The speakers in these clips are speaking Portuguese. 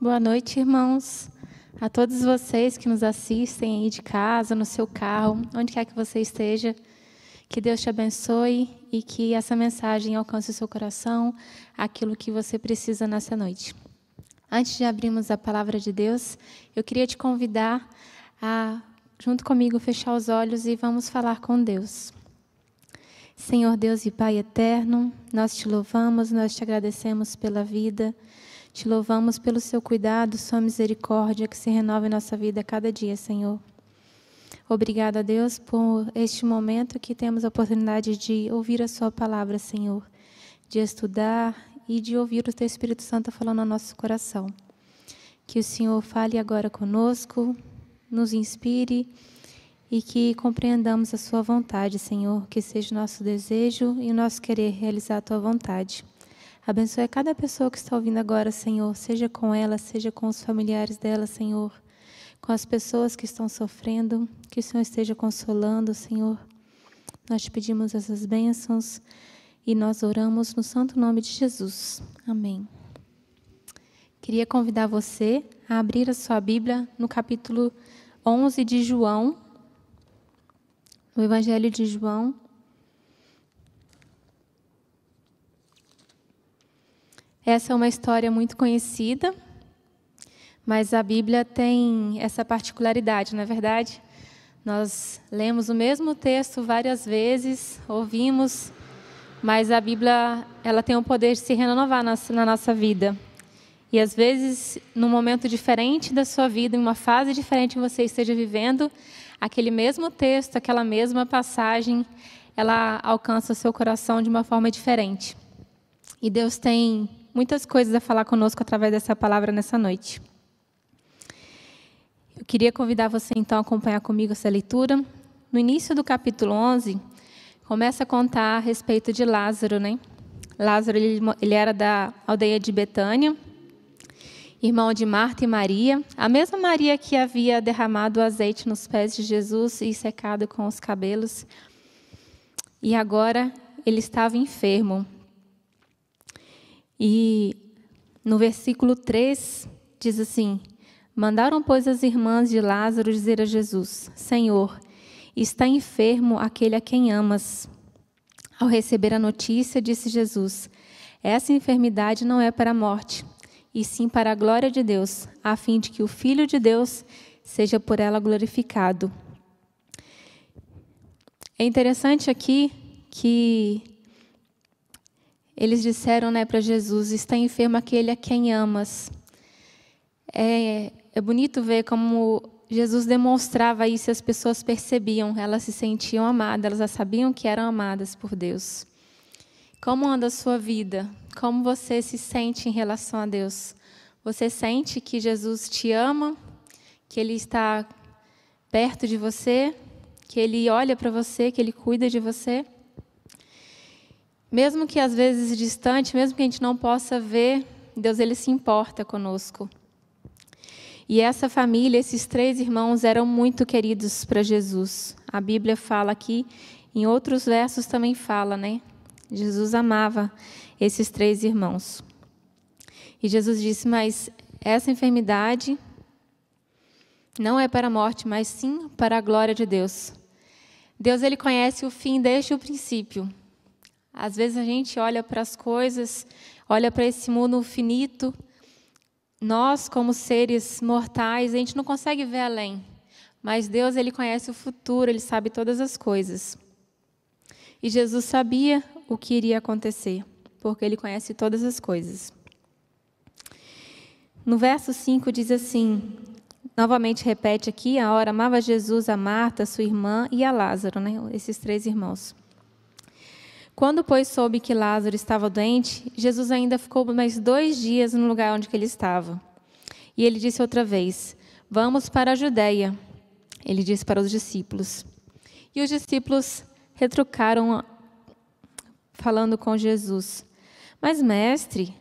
Boa noite, irmãos. A todos vocês que nos assistem aí de casa, no seu carro, onde quer que você esteja, que Deus te abençoe e que essa mensagem alcance o seu coração, aquilo que você precisa nessa noite. Antes de abrirmos a palavra de Deus, eu queria te convidar a, junto comigo, fechar os olhos e vamos falar com Deus. Senhor Deus e Pai eterno, nós te louvamos, nós te agradecemos pela vida. Te louvamos pelo seu cuidado, sua misericórdia que se renova em nossa vida a cada dia, Senhor. Obrigada, Deus, por este momento que temos a oportunidade de ouvir a sua palavra, Senhor, de estudar e de ouvir o teu Espírito Santo falando ao nosso coração. Que o Senhor fale agora conosco, nos inspire e que compreendamos a sua vontade, Senhor, que seja o nosso desejo e o nosso querer realizar a tua vontade. Abençoe cada pessoa que está ouvindo agora, Senhor, seja com ela, seja com os familiares dela, Senhor, com as pessoas que estão sofrendo, que o Senhor esteja consolando, Senhor. Nós te pedimos essas bênçãos e nós oramos no santo nome de Jesus. Amém. Queria convidar você a abrir a sua Bíblia no capítulo 11 de João, no Evangelho de João. Essa é uma história muito conhecida, mas a Bíblia tem essa particularidade, não é verdade? Nós lemos o mesmo texto várias vezes, ouvimos, mas a Bíblia ela tem o poder de se renovar na nossa vida. E às vezes, num momento diferente da sua vida, em uma fase diferente que você esteja vivendo, aquele mesmo texto, aquela mesma passagem, ela alcança o seu coração de uma forma diferente. E Deus tem muitas coisas a falar conosco através dessa palavra nessa noite. Eu queria convidar você, então, a acompanhar comigo essa leitura. No início do capítulo 11, começa a contar a respeito de Lázaro, né? Lázaro, ele era da aldeia de Betânia, irmão de Marta e Maria, a mesma Maria que havia derramado o azeite nos pés de Jesus e secado com os cabelos. E agora ele estava enfermo. E no versículo 3 diz assim: mandaram, pois, as irmãs de Lázaro dizer a Jesus: Senhor, está enfermo aquele a quem amas. Ao receber a notícia, disse Jesus: essa enfermidade não é para a morte, e sim para a glória de Deus, a fim de que o Filho de Deus seja por ela glorificado. É interessante aqui que eles disseram, para Jesus: está enfermo aquele a quem amas. É bonito ver como Jesus demonstrava isso e as pessoas percebiam, elas se sentiam amadas, elas já sabiam que eram amadas por Deus. Como anda a sua vida? Como você se sente em relação a Deus? Você sente que Jesus te ama, que Ele está perto de você, que Ele olha para você, que Ele cuida de você? Mesmo que às vezes distante, mesmo que a gente não possa ver, Deus ele se importa conosco. E essa família, esses 3 irmãos eram muito queridos para Jesus. A Bíblia fala aqui, em outros versos também fala, né? Jesus amava esses 3 irmãos. E Jesus disse: mas essa enfermidade não é para a morte, mas sim para a glória de Deus. Deus ele conhece o fim desde o princípio. Às vezes a gente olha para as coisas, olha para esse mundo finito. Nós, como seres mortais, a gente não consegue ver além. Mas Deus, ele conhece o futuro, ele sabe todas as coisas. E Jesus sabia o que iria acontecer, porque ele conhece todas as coisas. No verso 5 diz assim, novamente repete aqui: a hora amava Jesus a Marta, sua irmã, e a Lázaro, né? Esses 3 irmãos. Quando, pois, soube que Lázaro estava doente, Jesus ainda ficou mais 2 dias no lugar onde ele estava. E ele disse outra vez: vamos para a Judeia. Ele disse para os discípulos. E os discípulos retrucaram, falando com Jesus: mas, mestre,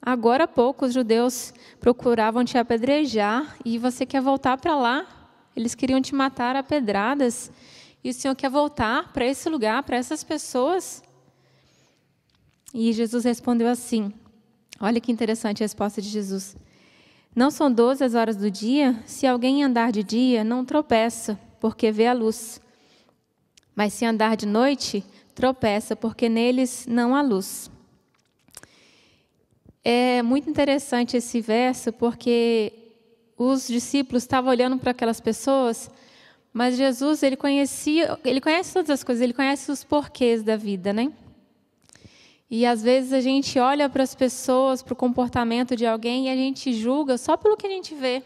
agora há pouco os judeus procuravam te apedrejar e você quer voltar para lá? Eles queriam te matar a pedradas e o Senhor quer voltar para esse lugar, para essas pessoas? E Jesus respondeu assim: olha que interessante a resposta de Jesus: Não são 12 as horas do dia? Se alguém andar de dia, não tropeça, porque vê a luz. Mas se andar de noite, tropeça, porque neles não há luz. É muito interessante esse verso, porque os discípulos estavam olhando para aquelas pessoas, mas Jesus, ele conhece todas as coisas, ele conhece os porquês da vida, né? E às vezes a gente olha para as pessoas, para o comportamento de alguém e a gente julga só pelo que a gente vê.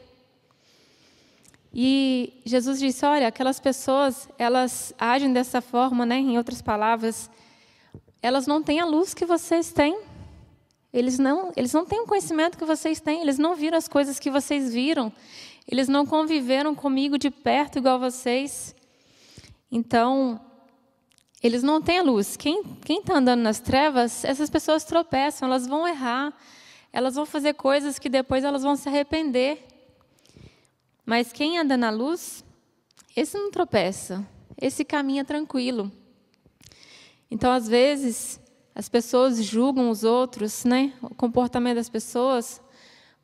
E Jesus disse, olha, aquelas pessoas, elas agem dessa forma, né? Em outras palavras, elas não têm a luz que vocês têm. Eles não têm o conhecimento que vocês têm, eles não viram as coisas que vocês viram. Eles não conviveram comigo de perto igual vocês. Então, eles não têm a luz. Quem está andando nas trevas, essas pessoas tropeçam, elas vão errar, elas vão fazer coisas que depois elas vão se arrepender. Mas quem anda na luz, esse não tropeça, esse caminha tranquilo. Então, às vezes, as pessoas julgam os outros, né? O comportamento das pessoas,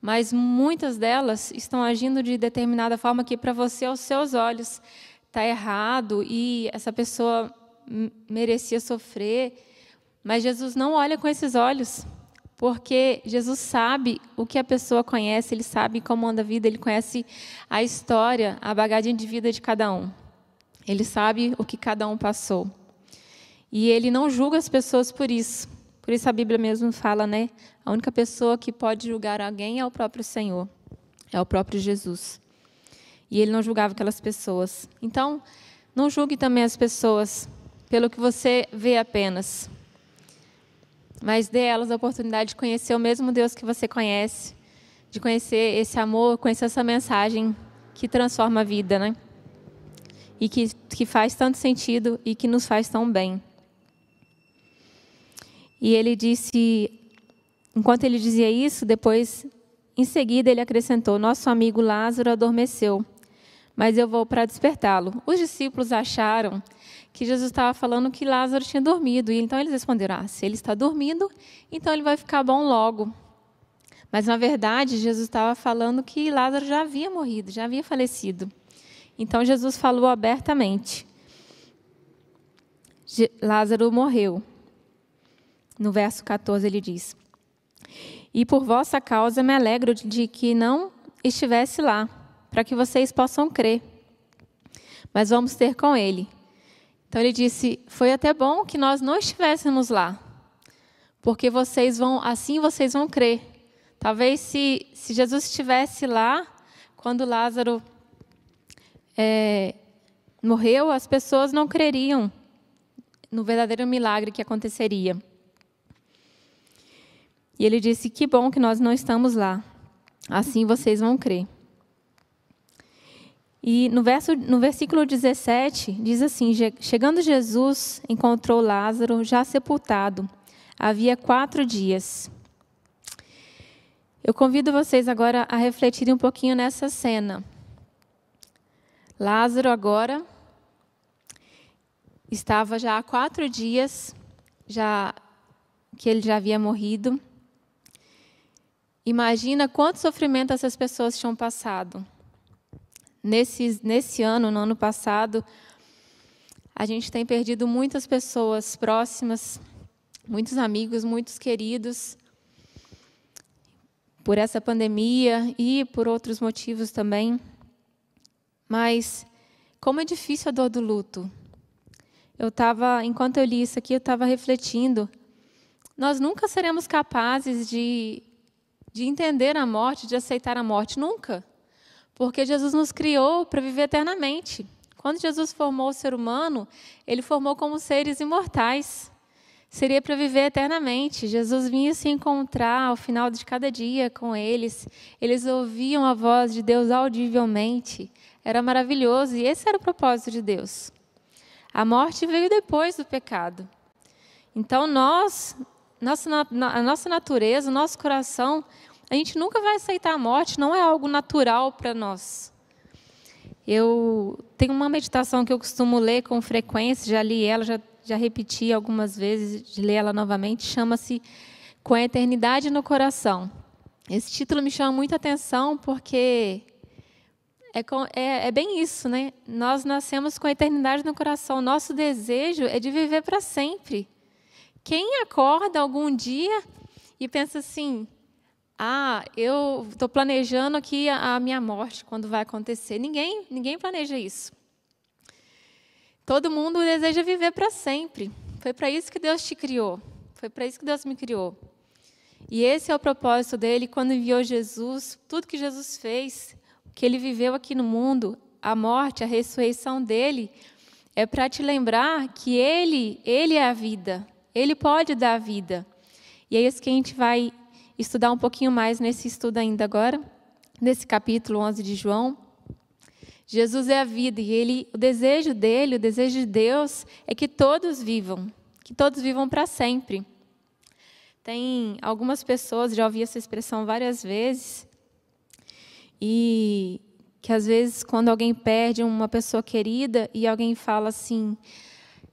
mas muitas delas estão agindo de determinada forma que, para você, aos seus olhos, está errado e essa pessoa merecia sofrer. Mas Jesus não olha com esses olhos, porque Jesus sabe o que a pessoa conhece, ele sabe como anda a vida, ele conhece a história, a bagagem de vida de cada um. Ele sabe o que cada um passou. E ele não julga as pessoas por isso. Por isso a Bíblia mesmo fala, né? A única pessoa que pode julgar alguém é o próprio Senhor, é o próprio Jesus. E ele não julgava aquelas pessoas. Então, não julgue também as pessoas pelo que você vê apenas. Mas dê a elas a oportunidade de conhecer o mesmo Deus que você conhece, de conhecer esse amor, conhecer essa mensagem que transforma a vida, né? E que faz tanto sentido e que nos faz tão bem. E ele disse, enquanto ele dizia isso, depois, em seguida, ele acrescentou, nosso amigo Lázaro adormeceu, mas eu vou para despertá-lo. Os discípulos acharam que Jesus estava falando que Lázaro tinha dormido. E então eles responderam, se ele está dormindo, então ele vai ficar bom logo. Mas, na verdade, Jesus estava falando que Lázaro já havia morrido, já havia falecido. Então, Jesus falou abertamente. Lázaro morreu. No verso 14, ele diz, e por vossa causa me alegro de que não estivesse lá, para que vocês possam crer. Mas vamos ter com ele. Então ele disse, foi até bom que nós não estivéssemos lá, porque assim vocês vão crer. Talvez se Jesus estivesse lá, quando Lázaro morreu, as pessoas não creriam no verdadeiro milagre que aconteceria. E ele disse, que bom que nós não estamos lá, assim vocês vão crer. E no versículo 17, diz assim, chegando Jesus, encontrou Lázaro já sepultado, havia 4 dias. Eu convido vocês agora a refletirem um pouquinho nessa cena. Lázaro agora estava já há 4 dias, que ele já havia morrido. Imagina quanto sofrimento essas pessoas tinham passado. Nesse ano, no ano passado, a gente tem perdido muitas pessoas próximas, muitos amigos, muitos queridos, por essa pandemia e por outros motivos também. Mas como é difícil a dor do luto. Enquanto eu li isso aqui, eu estava refletindo. Nós nunca seremos capazes de entender a morte, de aceitar a morte, nunca. Porque Jesus nos criou para viver eternamente. Quando Jesus formou o ser humano, ele formou como seres imortais. Seria para viver eternamente. Jesus vinha se encontrar ao final de cada dia com eles. Eles ouviam a voz de Deus audivelmente. Era maravilhoso e esse era o propósito de Deus. A morte veio depois do pecado. Então, a nossa natureza, o nosso coração, a gente nunca vai aceitar a morte, não é algo natural para nós. Eu tenho uma meditação que eu costumo ler com frequência, já li ela, já repeti algumas vezes, de ler ela novamente, chama-se Com a Eternidade no Coração. Esse título me chama muita atenção porque é bem isso, né? Nós nascemos com a eternidade no coração. Nosso desejo é de viver para sempre. Quem acorda algum dia e pensa assim, eu estou planejando aqui a minha morte, quando vai acontecer. Ninguém planeja isso. Todo mundo deseja viver para sempre. Foi para isso que Deus te criou. Foi para isso que Deus me criou. E esse é o propósito dele quando enviou Jesus. Tudo que Jesus fez, que ele viveu aqui no mundo, a morte, a ressurreição dele, é para te lembrar que ele é a vida. Ele pode dar a vida. E é isso que a gente vai estudar um pouquinho mais nesse estudo ainda agora, nesse capítulo 11 de João. Jesus é a vida e o desejo dele, o desejo de Deus é que todos vivam para sempre. Tem algumas pessoas, já ouvi essa expressão várias vezes, e que às vezes quando alguém perde uma pessoa querida e alguém fala assim,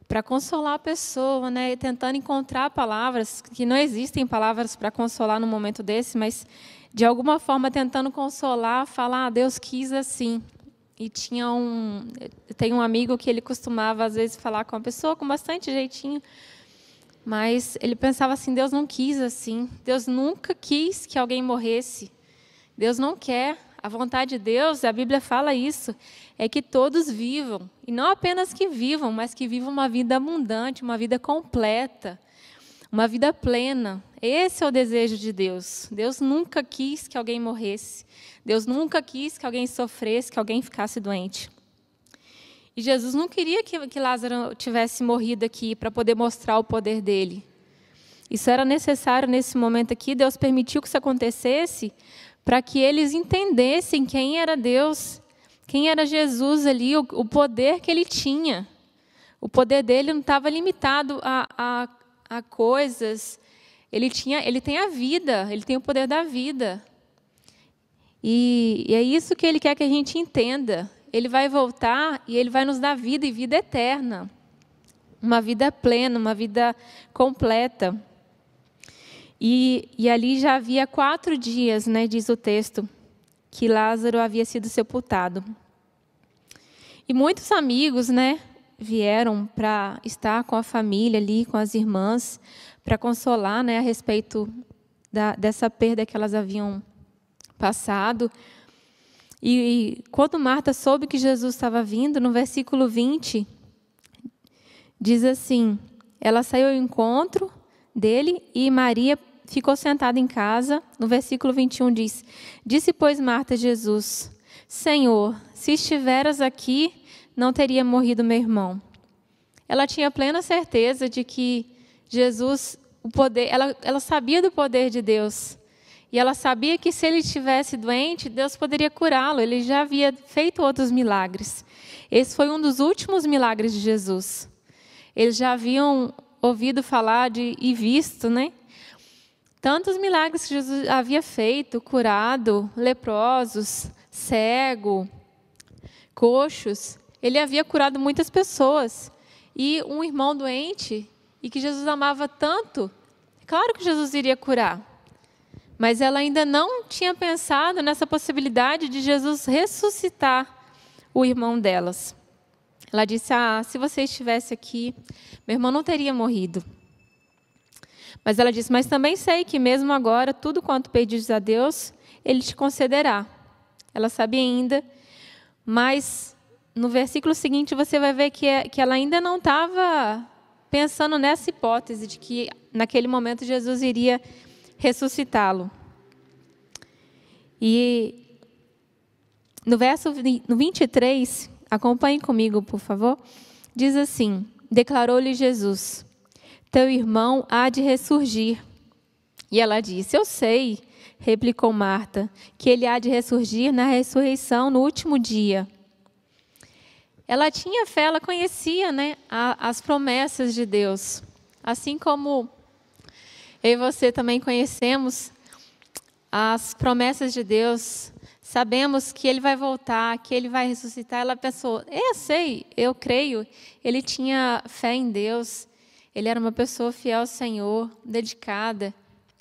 para consolar a pessoa, né, tentando encontrar palavras, que não existem palavras para consolar no momento desse, mas de alguma forma tentando consolar, falar, Deus quis assim. E tem um amigo que ele costumava às vezes falar com a pessoa com bastante jeitinho, mas ele pensava assim, Deus não quis assim, Deus nunca quis que alguém morresse, Deus não quer. A vontade de Deus, a Bíblia fala isso, é que todos vivam. E não apenas que vivam, mas que vivam uma vida abundante, uma vida completa, uma vida plena. Esse é o desejo de Deus. Deus nunca quis que alguém morresse. Deus nunca quis que alguém sofresse, que alguém ficasse doente. E Jesus não queria que Lázaro tivesse morrido aqui para poder mostrar o poder dele. Isso era necessário nesse momento aqui. Deus permitiu que isso acontecesse para que eles entendessem quem era Deus, quem era Jesus ali, o poder que ele tinha. O poder dele não estava limitado a coisas. Ele tem a vida, ele tem o poder da vida. E é isso que ele quer que a gente entenda. Ele vai voltar e ele vai nos dar vida e vida eterna. Uma vida plena, uma vida completa. E ali já havia 4 dias, né, diz o texto, que Lázaro havia sido sepultado. E muitos amigos, né, vieram para estar com a família ali, com as irmãs, para consolar, né, a respeito dessa perda que elas haviam passado. E quando Marta soube que Jesus estava vindo, no versículo 20, diz assim, ela saiu ao encontro dele e Maria ficou sentada em casa. No versículo 21 diz, disse, pois, Marta a Jesus, Senhor, se estiveras aqui, não teria morrido meu irmão. Ela tinha plena certeza de que Jesus, o poder, ela sabia do poder de Deus. E ela sabia que se ele estivesse doente, Deus poderia curá-lo. Ele já havia feito outros milagres. Esse foi um dos últimos milagres de Jesus. Eles já haviam ouvido falar e visto, né? Tantos milagres que Jesus havia feito, curado leprosos, cego, coxos. Ele havia curado muitas pessoas. E um irmão doente, e que Jesus amava tanto, claro que Jesus iria curar. Mas ela ainda não tinha pensado nessa possibilidade de Jesus ressuscitar o irmão delas. Ela disse, se você estivesse aqui, meu irmão não teria morrido. Mas ela disse, mas também sei que mesmo agora, tudo quanto pedires a Deus, Ele te concederá. Ela sabia ainda, mas no versículo seguinte você vai ver que ela ainda não estava pensando nessa hipótese de que naquele momento Jesus iria ressuscitá-lo. E no verso 23, acompanhe comigo, por favor, diz assim, declarou-lhe Jesus, teu irmão há de ressurgir. E ela disse, eu sei, replicou Marta, que ele há de ressurgir na ressurreição no último dia. Ela tinha fé, ela conhecia, né, as promessas de Deus. Assim como eu e você também conhecemos as promessas de Deus, sabemos que Ele vai voltar, que Ele vai ressuscitar. Ela pensou, eu sei, eu creio. Ele tinha fé em Deus, ele era uma pessoa fiel ao Senhor, dedicada.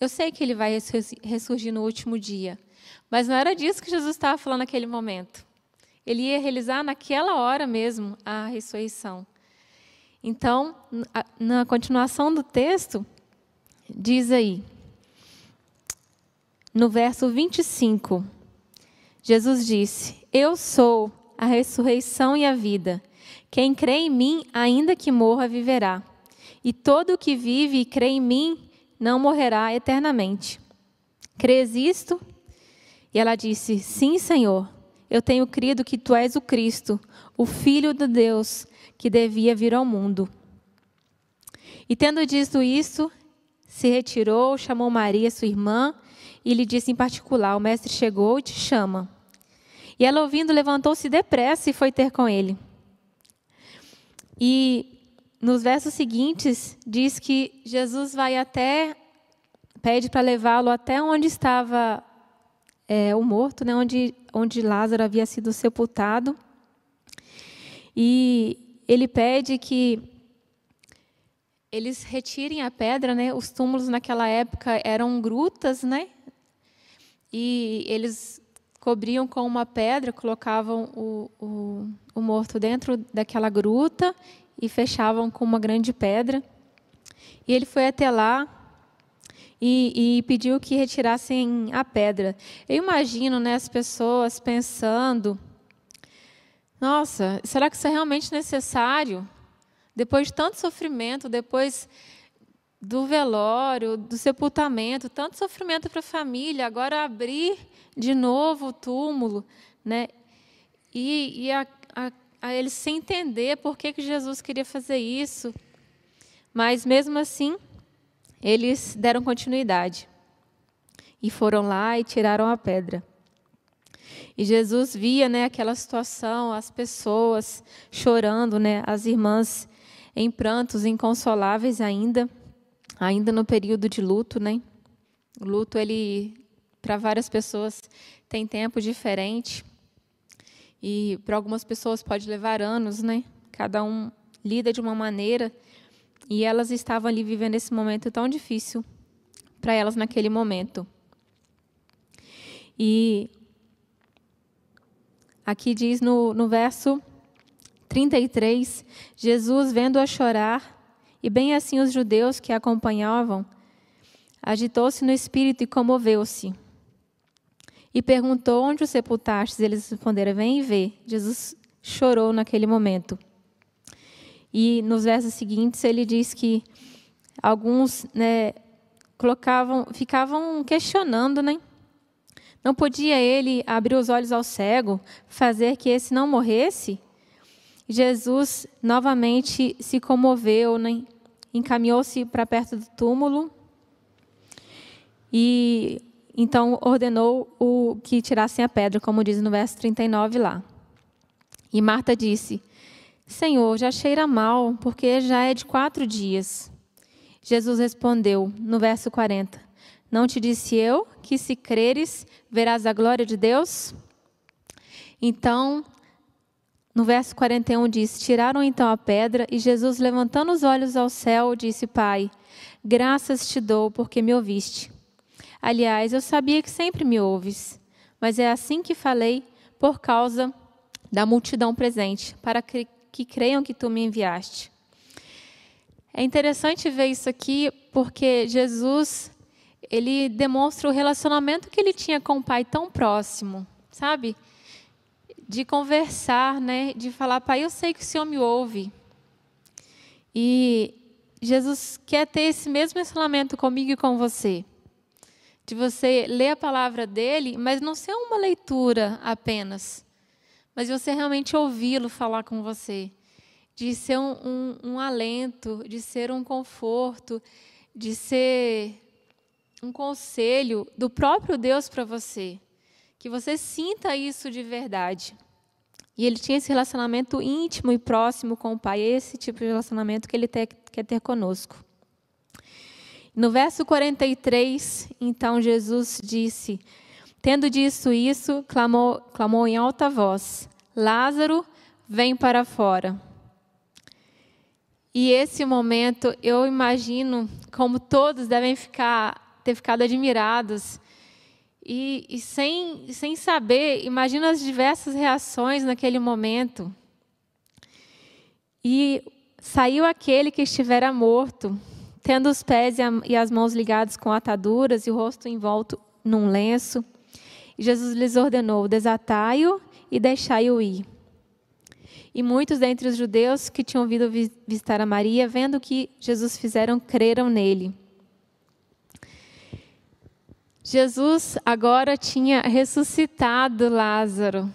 eu sei que ele vai ressurgir no último dia. Mas não era disso que Jesus estava falando naquele momento. Ele ia realizar naquela hora mesmo a ressurreição. Então, na continuação do texto, diz aí, no verso 25, Jesus disse: eu sou a ressurreição e a vida. Quem crê em mim, ainda que morra, viverá. E todo o que vive e crê em mim, não morrerá eternamente. Crês isto? E ela disse: sim, Senhor. Eu tenho crido que tu és o Cristo, o Filho de Deus, que devia vir ao mundo. E tendo dito isso, se retirou, chamou Maria, sua irmã, e lhe disse em particular: o mestre chegou e te chama. E ela, ouvindo, levantou-se depressa e foi ter com ele. E nos versos seguintes, diz que Jesus pede para levá-lo até onde estava o morto, né, onde Lázaro havia sido sepultado. E ele pede que eles retirem a pedra, né? Os túmulos naquela época eram grutas, né? E eles cobriam com uma pedra, colocavam o morto dentro daquela gruta e fechavam com uma grande pedra. E ele foi até lá e pediu que retirassem a pedra. Eu imagino, né, as pessoas pensando: nossa, será que isso é realmente necessário? Depois de tanto sofrimento, depois do velório, do sepultamento, tanto sofrimento para a família, agora abrir de novo o túmulo, né? E a eles sem entender por que Jesus queria fazer isso. Mas, mesmo assim, eles deram continuidade. E foram lá e tiraram a pedra. E Jesus via, né, aquela situação, as pessoas chorando, né, as irmãs em prantos inconsoláveis ainda no período de luto, né? O luto, ele, para várias pessoas, tem tempo diferente. E para algumas pessoas pode levar anos, né? Cada um lida de uma maneira. E elas estavam ali vivendo esse momento tão difícil para elas naquele momento. E aqui diz no verso 33, Jesus, vendo-a chorar, e bem assim os judeus que a acompanhavam, agitou-se no espírito e comoveu-se. E perguntou: onde o sepultastes? Eles responderam: vem e vê. Jesus chorou naquele momento. E nos versos seguintes ele diz que alguns, né, ficavam questionando, né? Não podia ele abrir os olhos ao cego, fazer que esse não morresse? Jesus novamente se comoveu, né? Encaminhou-se para perto do túmulo e então ordenou que tirassem a pedra, como diz no verso 39 lá. E Marta disse: Senhor, já cheira mal, porque já é de 4 dias. Jesus respondeu, no verso 40, não te disse eu que, se creres, verás a glória de Deus? Então, no verso 41 diz: tiraram então a pedra, e Jesus, levantando os olhos ao céu, disse: Pai, graças te dou porque me ouviste. Aliás, eu sabia que sempre me ouves, mas é assim que falei por causa da multidão presente, para que creiam que tu me enviaste. É interessante ver isso aqui, porque Jesus, ele demonstra o relacionamento que ele tinha com o Pai tão próximo, sabe? De conversar, né? De falar: Pai, eu sei que o Senhor me ouve. E Jesus quer ter esse mesmo relacionamento comigo e com você. De você ler a palavra dele, mas não ser uma leitura apenas, mas de você realmente ouvi-lo falar com você. De ser um alento, de ser um conforto, de ser um conselho do próprio Deus para você. Que você sinta isso de verdade. E ele tinha esse relacionamento íntimo e próximo com o Pai, esse tipo de relacionamento que ele quer ter conosco. No verso 43, então Jesus disse: tendo dito isso, clamou em alta voz: Lázaro, vem para fora. E esse momento, eu imagino como todos devem ficar ter ficado admirados. E sem saber, imagina as diversas reações naquele momento. E saiu aquele que estivera morto, tendo os pés e as mãos ligados com ataduras e o rosto envolto num lenço. E Jesus lhes ordenou: desatai-o e deixai-o ir. E muitos dentre os judeus que tinham vindo visitar a Maria, vendo o que Jesus fizeram, creram nele. Jesus agora tinha ressuscitado Lázaro.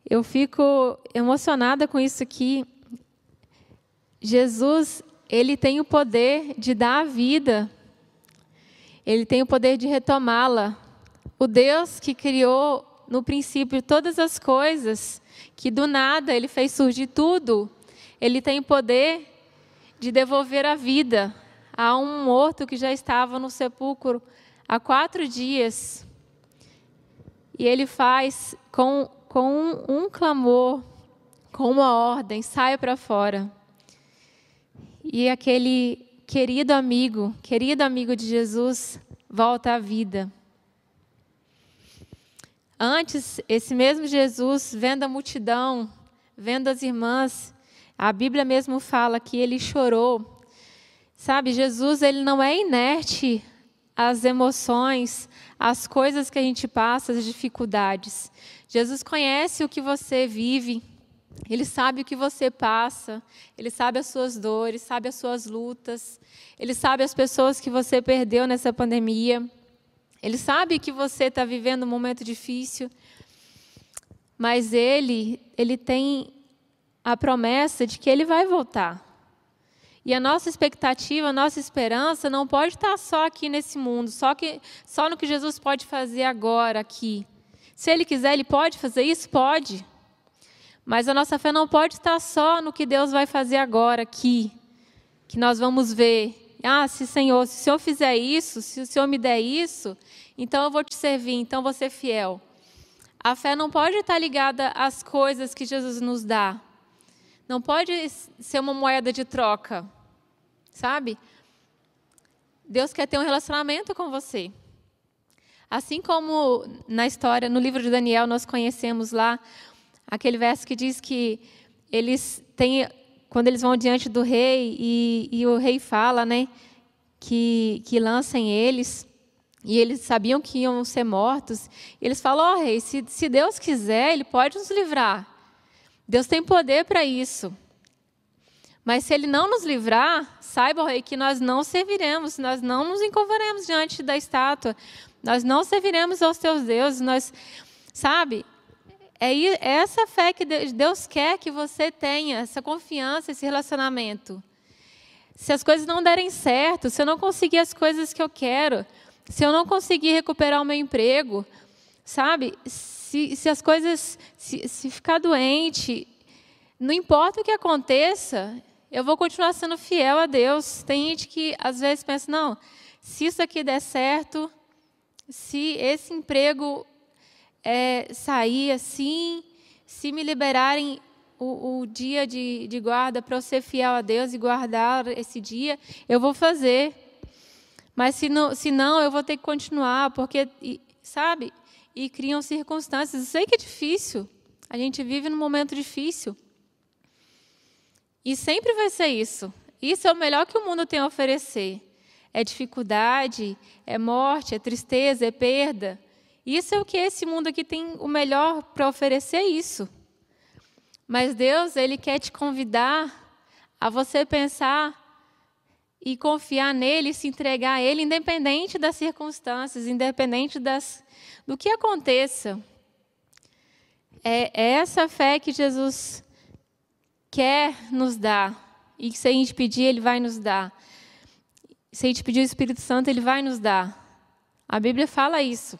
Eu fico emocionada com isso aqui. Jesus, ele tem o poder de dar a vida. Ele tem o poder de retomá-la. O Deus que criou no princípio todas as coisas, que do nada ele fez surgir tudo, ele tem o poder de devolver a vida a um morto que já estava no sepulcro há 4 dias. E ele faz com um clamor, com uma ordem: saia para fora. E aquele querido amigo de Jesus, volta à vida. Antes, esse mesmo Jesus, vendo a multidão, vendo as irmãs, a Bíblia mesmo fala que ele chorou. Sabe, Jesus, ele não é inerte às emoções, às coisas que a gente passa, às dificuldades. Jesus conhece o que você vive, ele sabe o que você passa, ele sabe as suas dores, sabe as suas lutas, ele sabe as pessoas que você perdeu nessa pandemia, ele sabe que você está vivendo um momento difícil, mas ele tem a promessa de que ele vai voltar. E a nossa expectativa, a nossa esperança não pode estar só aqui nesse mundo, só no que Jesus pode fazer agora, aqui. Se ele quiser, ele pode fazer isso? Pode. Mas a nossa fé não pode estar só no que Deus vai fazer agora, aqui. Que nós vamos ver. Se o Senhor fizer isso, se o Senhor me der isso, então eu vou te servir, então eu vou ser fiel. A fé não pode estar ligada às coisas que Jesus nos dá. Não pode ser uma moeda de troca, sabe? Deus quer ter um relacionamento com você. Assim como na história, no livro de Daniel, nós conhecemos lá aquele verso que diz que quando eles vão diante do rei e o rei fala, né, que lancem eles, e eles sabiam que iam ser mortos, eles falam: rei, se Deus quiser, ele pode nos livrar. Deus tem poder para isso. Mas se ele não nos livrar, saiba, rei, que nós não serviremos, nós não nos encurvaremos diante da estátua, nós não serviremos aos teus deuses, sabe? É essa fé que Deus quer que você tenha, essa confiança, esse relacionamento. Se as coisas não derem certo, se eu não conseguir as coisas que eu quero, se eu não conseguir recuperar o meu emprego, sabe? Se as coisas, se ficar doente, não importa o que aconteça, eu vou continuar sendo fiel a Deus. Tem gente que às vezes pensa: não, se isso aqui der certo, se esse emprego sair assim, se me liberarem o dia de guarda para eu ser fiel a Deus e guardar esse dia, eu vou fazer. Mas se não, eu vou ter que continuar, porque, sabe? E criam circunstâncias. Eu sei que é difícil. A gente vive num momento difícil. E sempre vai ser isso. Isso é o melhor que o mundo tem a oferecer. É dificuldade, é morte, é tristeza, é perda. Isso é o que esse mundo aqui tem o melhor para oferecer, isso. Mas Deus, ele quer te convidar a você pensar e confiar nele, e se entregar a ele, independente das circunstâncias, independente do que aconteça. É essa fé que Jesus quer nos dar. E que se a gente pedir, ele vai nos dar. Se a gente pedir o Espírito Santo, ele vai nos dar. A Bíblia fala isso.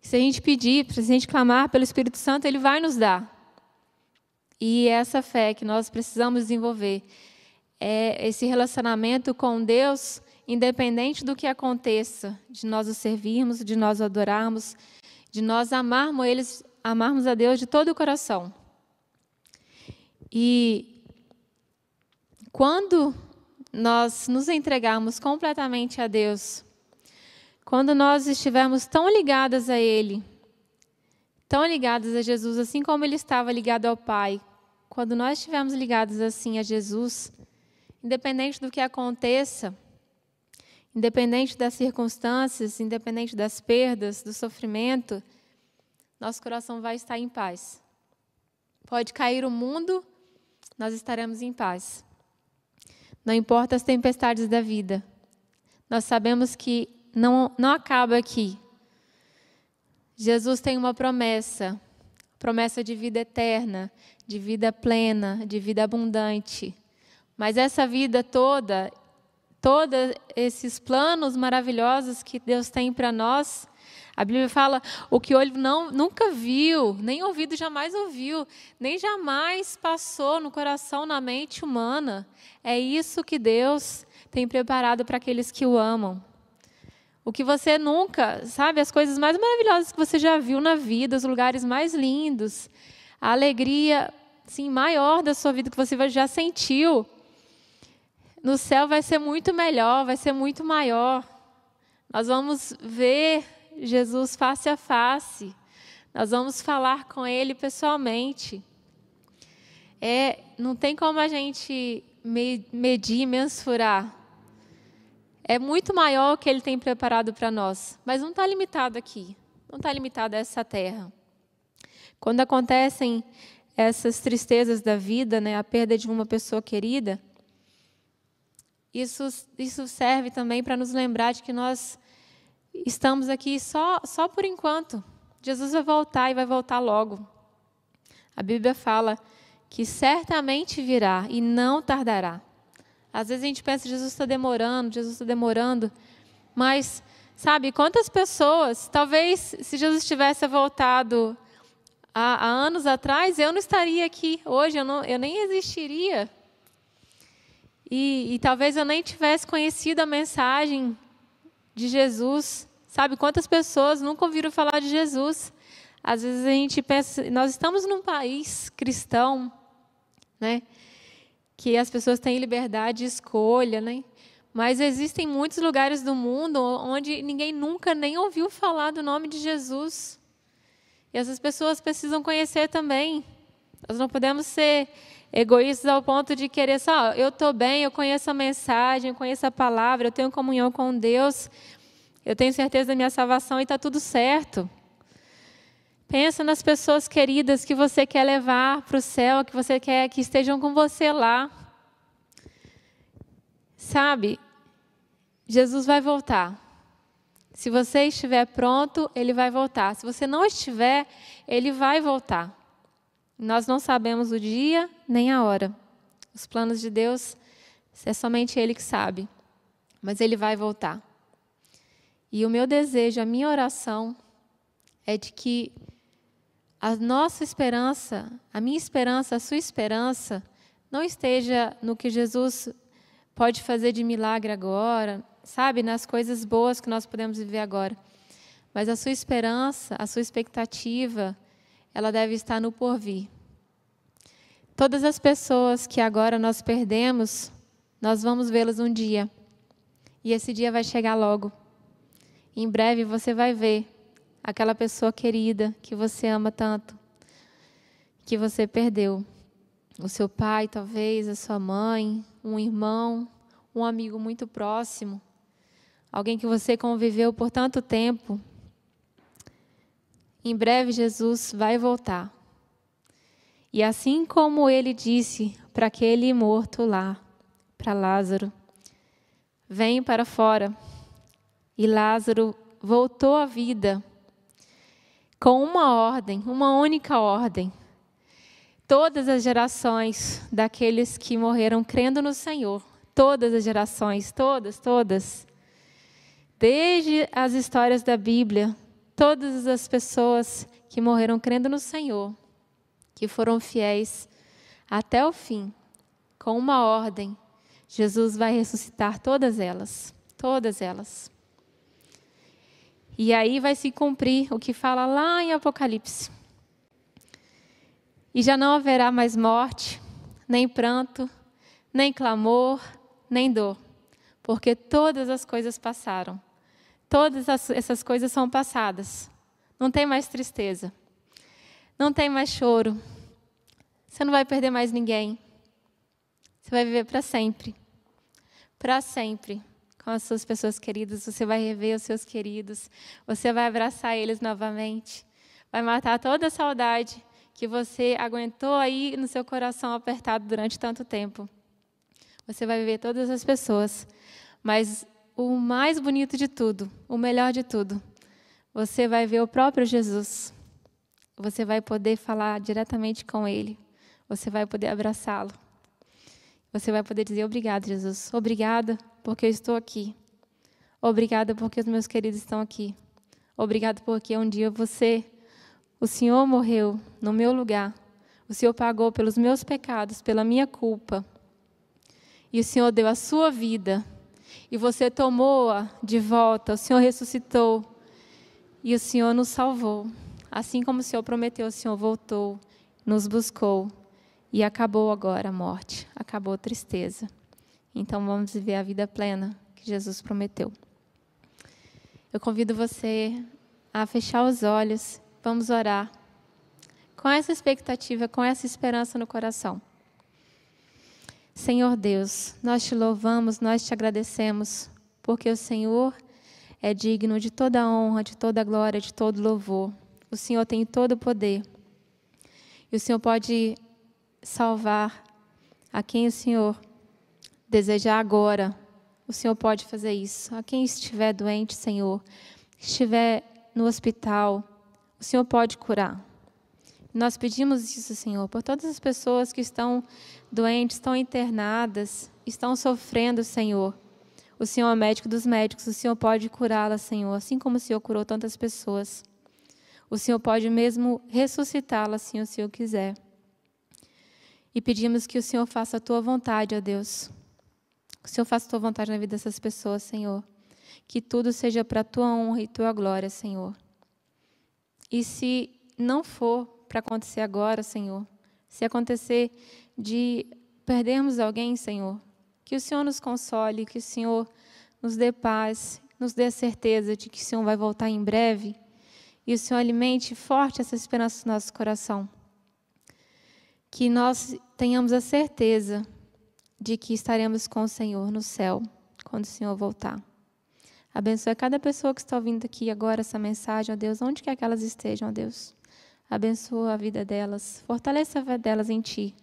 Se a gente pedir, se a gente clamar pelo Espírito Santo, ele vai nos dar. E essa fé que nós precisamos desenvolver é esse relacionamento com Deus, independente do que aconteça, de nós o servirmos, de nós o adorarmos, de nós amarmos a Deus de todo o coração. E quando nós nos entregarmos completamente a Deus, quando nós estivermos tão ligadas a Ele, tão ligados a Jesus, assim como Ele estava ligado ao Pai, quando nós estivermos ligados assim a Jesus, independente do que aconteça, independente das circunstâncias, independente das perdas, do sofrimento, nosso coração vai estar em paz. Pode cair o mundo, nós estaremos em paz. Não importa as tempestades da vida. Nós sabemos que não acaba aqui. Jesus tem uma promessa de vida eterna, de vida plena, de vida abundante. Mas essa vida toda, todos esses planos maravilhosos que Deus tem para nós, a Bíblia fala, o que o olho nunca viu, nem ouvido jamais ouviu, nem jamais passou no coração, na mente humana. É isso que Deus tem preparado para aqueles que o amam. O que você nunca, sabe, as coisas mais maravilhosas que você já viu na vida, os lugares mais lindos, a alegria, sim, maior da sua vida que você já sentiu, no céu vai ser muito melhor, vai ser muito maior. Nós vamos ver Jesus face a face. Nós vamos falar com Ele pessoalmente. Não tem como a gente medir, mensurar. É muito maior o que Ele tem preparado para nós. Mas não está limitado aqui. Não está limitado a essa terra. Quando acontecem essas tristezas da vida, né, a perda de uma pessoa querida, isso serve também para nos lembrar de que nós estamos aqui só por enquanto. Jesus vai voltar e vai voltar logo. A Bíblia fala que certamente virá e não tardará. Às vezes a gente pensa, Jesus está demorando. Mas, sabe, quantas pessoas, talvez se Jesus tivesse voltado há anos atrás, eu não estaria aqui hoje, eu nem existiria. E talvez eu nem tivesse conhecido a mensagem de Jesus. Sabe, quantas pessoas nunca ouviram falar de Jesus? Às vezes a gente pensa, nós estamos num país cristão, né, que as pessoas têm liberdade de escolha, né? Mas existem muitos lugares do mundo onde ninguém nunca nem ouviu falar do nome de Jesus. E essas pessoas precisam conhecer também. Nós não podemos ser egoístas ao ponto de querer só, eu estou bem, eu conheço a mensagem, eu conheço a palavra, eu tenho comunhão com Deus, eu tenho certeza da minha salvação e está tudo certo. Pensa nas pessoas queridas que você quer levar para o céu, que você quer que estejam com você lá. Sabe, Jesus vai voltar. Se você estiver pronto, Ele vai voltar. Se você não estiver, Ele vai voltar. Nós não sabemos o dia nem a hora. Os planos de Deus, é somente Ele que sabe. Mas Ele vai voltar. E o meu desejo, a minha oração, é de que a nossa esperança, a minha esperança, a sua esperança, não esteja no que Jesus pode fazer de milagre agora, sabe, nas coisas boas que nós podemos viver agora. Mas a sua esperança, a sua expectativa, ela deve estar no porvir. Todas as pessoas que agora nós perdemos, nós vamos vê-las um dia. E esse dia vai chegar logo. Em breve você vai ver aquela pessoa querida que você ama tanto, que você perdeu. O seu pai, talvez, a sua mãe, um irmão, um amigo muito próximo, alguém que você conviveu por tanto tempo. Em breve Jesus vai voltar. E assim como Ele disse para aquele morto lá, para Lázaro, vem para fora. E Lázaro voltou à vida com uma ordem, uma única ordem. Todas as gerações daqueles que morreram crendo no Senhor, todas as gerações, todas, desde as histórias da Bíblia, todas as pessoas que morreram crendo no Senhor, que foram fiéis até o fim, com uma ordem, Jesus vai ressuscitar todas elas, todas elas. E aí vai se cumprir o que fala lá em Apocalipse. E já não haverá mais morte, nem pranto, nem clamor, nem dor, porque todas as coisas passaram. Todas essas coisas são passadas. Não tem mais tristeza. Não tem mais choro. Você não vai perder mais ninguém. Você vai viver para sempre. Para sempre. Com as suas pessoas queridas. Você vai rever os seus queridos. Você vai abraçar eles novamente. Vai matar toda a saudade que você aguentou aí no seu coração apertado durante tanto tempo. Você vai viver todas as pessoas. Mas o mais bonito de tudo, o melhor de tudo, você vai ver o próprio Jesus. Você vai poder falar diretamente com Ele. Você vai poder abraçá-lo. Você vai poder dizer: obrigado, Jesus. Obrigada porque eu estou aqui. Obrigada porque os meus queridos estão aqui. Obrigado porque um dia o Senhor morreu no meu lugar. O Senhor pagou pelos meus pecados, pela minha culpa. E o Senhor deu a sua vida. E você tomou-a de volta. O Senhor ressuscitou. E o Senhor nos salvou. Assim como o Senhor prometeu, o Senhor voltou, nos buscou. E acabou agora a morte. Acabou a tristeza. Então vamos viver a vida plena que Jesus prometeu. Eu convido você a fechar os olhos. Vamos orar. Com essa expectativa, com essa esperança no coração. Senhor Deus, nós te louvamos, nós te agradecemos, porque o Senhor é digno de toda a honra, de toda a glória, de todo louvor. O Senhor tem todo o poder. E o Senhor pode salvar a quem o Senhor desejar agora. O Senhor pode fazer isso. A quem estiver doente, Senhor, estiver no hospital, o Senhor pode curar. Nós pedimos isso, Senhor, por todas as pessoas que estão doentes, estão internadas, estão sofrendo, Senhor. O Senhor é médico dos médicos, o Senhor pode curá-las, Senhor, assim como o Senhor curou tantas pessoas. O Senhor pode mesmo ressuscitá-las, se o Senhor quiser. E pedimos que o Senhor faça a Tua vontade, ó Deus. Que o Senhor faça a Tua vontade na vida dessas pessoas, Senhor. Que tudo seja para a Tua honra e Tua glória, Senhor. E se não for para acontecer agora, Senhor, se acontecer de perdermos alguém, Senhor, que o Senhor nos console, que o Senhor nos dê paz, nos dê a certeza de que o Senhor vai voltar em breve e o Senhor alimente forte essa esperança no nosso coração. Que nós tenhamos a certeza de que estaremos com o Senhor no céu, quando o Senhor voltar. Abençoe cada pessoa que está ouvindo aqui agora essa mensagem, ó Deus, onde quer que elas estejam, ó Deus. Abençoa a vida delas, fortaleça a vida delas em Ti.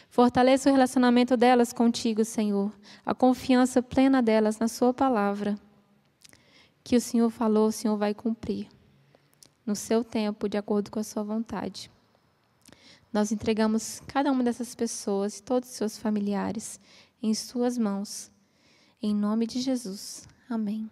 Fortaleça o relacionamento delas contigo, Senhor. A confiança plena delas na Sua palavra. Que o Senhor falou, o Senhor vai cumprir. No seu tempo, de acordo com a Sua vontade. Nós entregamos cada uma dessas pessoas e todos os seus familiares em Suas mãos. Em nome de Jesus. Amém.